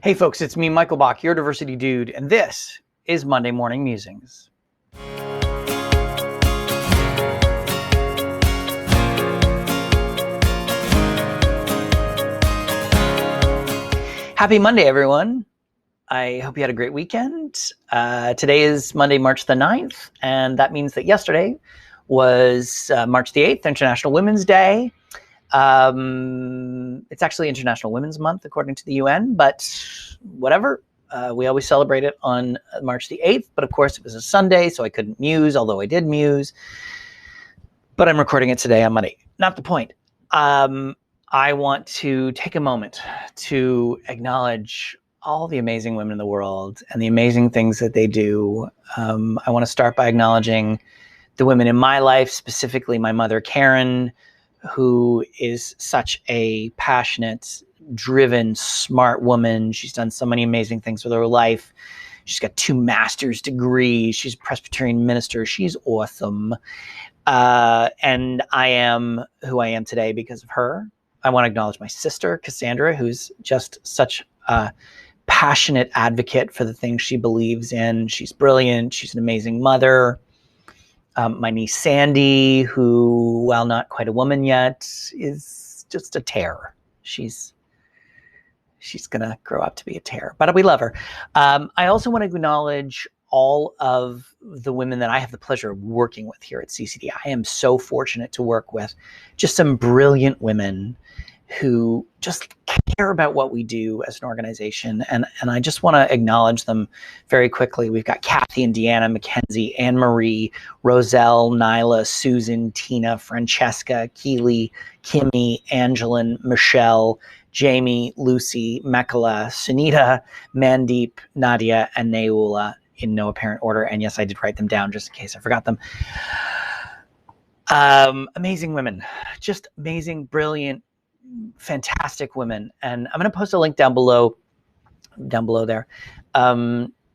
Hey folks, it's me, Michael Bach, your diversity dude, and this is Monday Morning Musings. Happy Monday, everyone. I hope you had a great weekend. Today is Monday, March the 9th, and that means that yesterday was March the 8th, International Women's Day. It's actually International Women's Month, according to the UN, but whatever. We always celebrate it on March the 8th, but of course it was a Sunday, so I couldn't muse, although I did muse. But I'm recording it today on Monday. Not the point. I want to take a moment to acknowledge all the amazing women in the world and the amazing things that they do. I want to start by acknowledging the women in my life, specifically my mother, Karen, who is such a passionate, driven, smart woman. She's done so many amazing things with her life. She's got 2 master's degrees. She's a Presbyterian minister. She's awesome. And I am who I am today because of her. I want to acknowledge my sister, Cassandra, who's just such a passionate advocate for the things she believes in. She's brilliant. She's an amazing mother. My niece, Sandy, who, while not quite a woman yet, is just a terror. She's going to grow up to be a terror, but we love her. I also want to acknowledge all of the women that I have the pleasure of working with here at CCDI. I am so fortunate to work with just some brilliant women who just care about what we do as an organization. And I just want to acknowledge them very quickly. We've got Kathy and Deanna, Mackenzie, Anne-Marie, Roselle, Nyla, Susan, Tina, Francesca, Keely, Kimmy, Angeline, Michelle, Jamie, Lucy, Mekala, Sunita, Mandeep, Nadia, and Neula, in no apparent order. And yes, I did write them down just in case I forgot them. Amazing women, just amazing, brilliant, fantastic women. And I'm going to post a link down below there,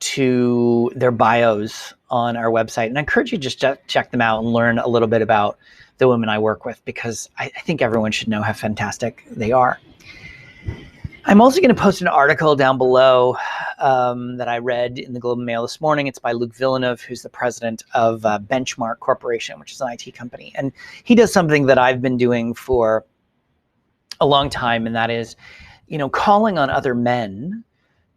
to their bios on our website. And I encourage you just to check them out and learn a little bit about the women I work with, because I think everyone should know how fantastic they are. I'm also going to post an article down below that I read in the Globe and Mail this morning. It's by Luc Villeneuve, who's the president of Benchmark Corporation, which is an IT company. And he does something that I've been doing for a long time, and that is, calling on other men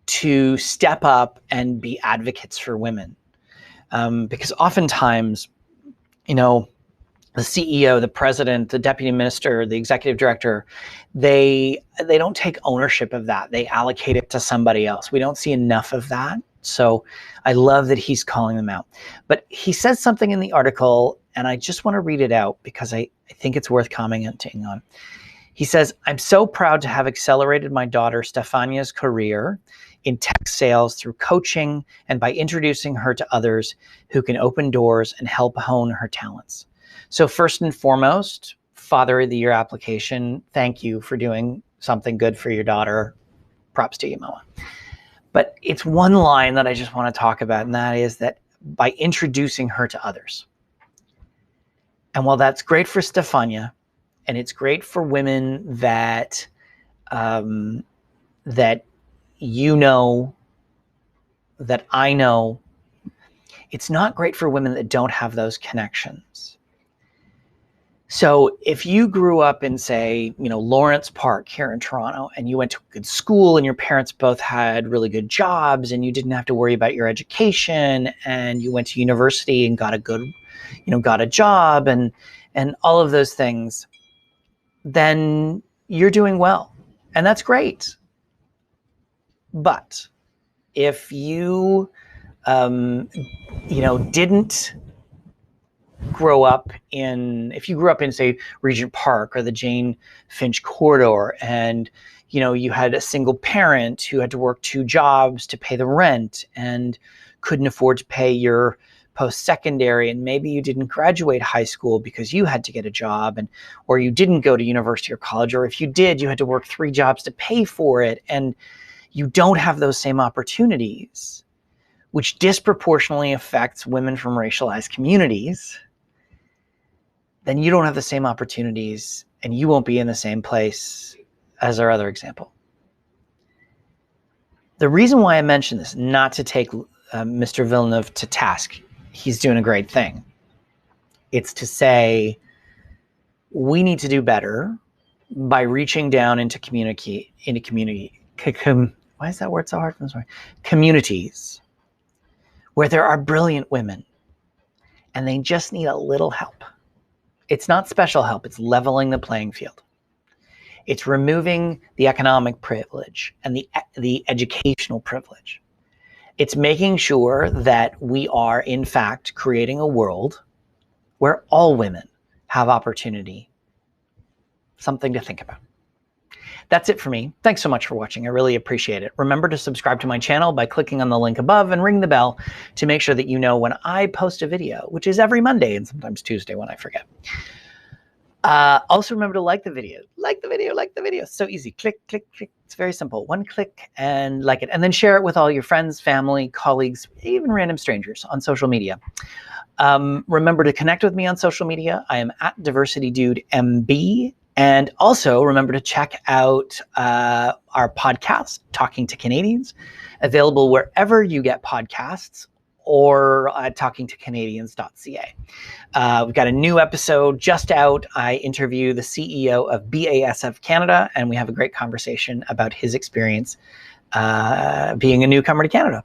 to step up and be advocates for women. Because oftentimes, the CEO, the president, the deputy minister, the executive director, they don't take ownership of that. They allocate it to somebody else. We don't see enough of that. So I love that he's calling them out. But he says something in the article, and I just want to read it out because I think it's worth commenting on. He says, "I'm so proud to have accelerated my daughter Stefania's career in tech sales through coaching and by introducing her to others who can open doors and help hone her talents. So first and foremost, Father of the Year application, thank you for doing something good for your daughter. Props to you, Mama." But it's one line that I just want to talk about, and that is that by introducing her to others. And while that's great for Stefania, and it's great for women that that that I know, it's not great for women that don't have those connections. So if you grew up in, say, Lawrence Park here in Toronto, and you went to a good school and your parents both had really good jobs and you didn't have to worry about your education, and you went to university and got a good, got a job and all of those things, then you're doing well. And that's great. But if you, didn't grow up if you grew up in, say, Regent Park or the Jane Finch corridor, and, you had a single parent who had to work 2 jobs to pay the rent and couldn't afford to pay your post-secondary, and maybe you didn't graduate high school because you had to get a job, or you didn't go to university or college, or if you did, you had to work 3 jobs to pay for it, and you don't have those same opportunities, which disproportionately affects women from racialized communities, then you don't have the same opportunities and you won't be in the same place as our other example. The reason why I mention this, not to take Mr. Villeneuve to task, he's doing a great thing. It's to say we need to do better by reaching down into community. Why is that word so hard? I'm sorry. Communities where there are brilliant women and they just need a little help. It's not special help. It's leveling the playing field. It's removing the economic privilege and the educational privilege. It's making sure that we are, in fact, creating a world where all women have opportunity. Something to think about. That's it for me. Thanks so much for watching. I really appreciate it. Remember to subscribe to my channel by clicking on the link above and ring the bell to make sure that you know when I post a video, which is every Monday and sometimes Tuesday when I forget. Also remember to like the video. Like the video, like the video. It's so easy. Click, click, click. It's very simple. One click and like it. And then share it with all your friends, family, colleagues, even random strangers on social media. Remember to connect with me on social media. I am at DiversityDudeMB. And also remember to check out our podcast, Talking to Canadians, available wherever you get podcasts or at TalkingToCanadians.ca. We've got a new episode just out. I interview the CEO of BASF Canada, and we have a great conversation about his experience being a newcomer to Canada.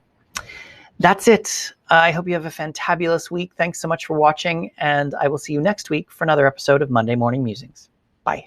That's it. I hope you have a fantabulous week. Thanks so much for watching, and I will see you next week for another episode of Monday Morning Musings. Bye.